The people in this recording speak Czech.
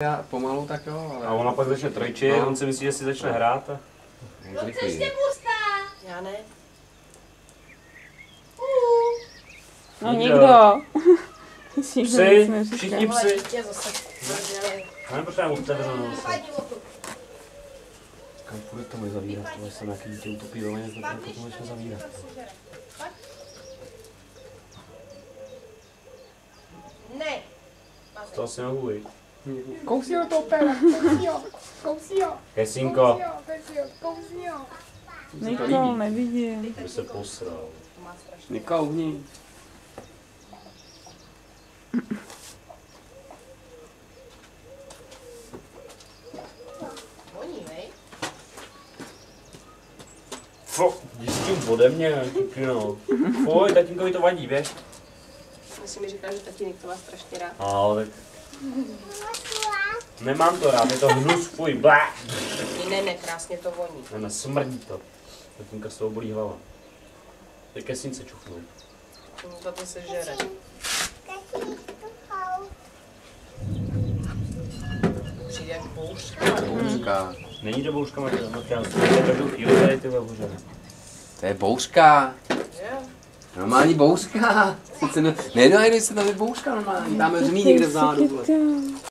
Já pomalu tak jo, ale... A ona pak začne trojčit, on si myslí, že si začne hrát a... No chceš tě pustá? Já ne. No nikdo. Psy, všichni psy. Tě zase zvrděli. Já nepotřebuji otevřenou. Kam půjde to můj zavírat, tohle jsem nějaký dítě utopí do mě, to můžeme zavírat. Ne. To asi nemohu být. Kousí ho to opět, kousí ho. Kesínko, Kousí ho. Nikol, nevidím. by se posral. Niko, uhni. Voní, vej? Fo, jdi s tím ode mě, no. Fuj, tatínkovi to vadí, běž. Myslím, mi říkal, že tatínek to má strašně rád. Ale tak... Nemám to rád, je to hnus, fuj, blá. Ne, krásně to voní. Ne, smrdí to. Tatínka z toho bolí hlava. Ty kesínce čuchnou. To ty se žere. Přijde jak bouřka. Bouřka. Není to bouřka, Matěj, to každou chvíli tady ty bože. To je bouřka. Jo. Normální bouřka. Sice nedojdeš se tam je bouřka normální. Tam je řmí někde vzadu.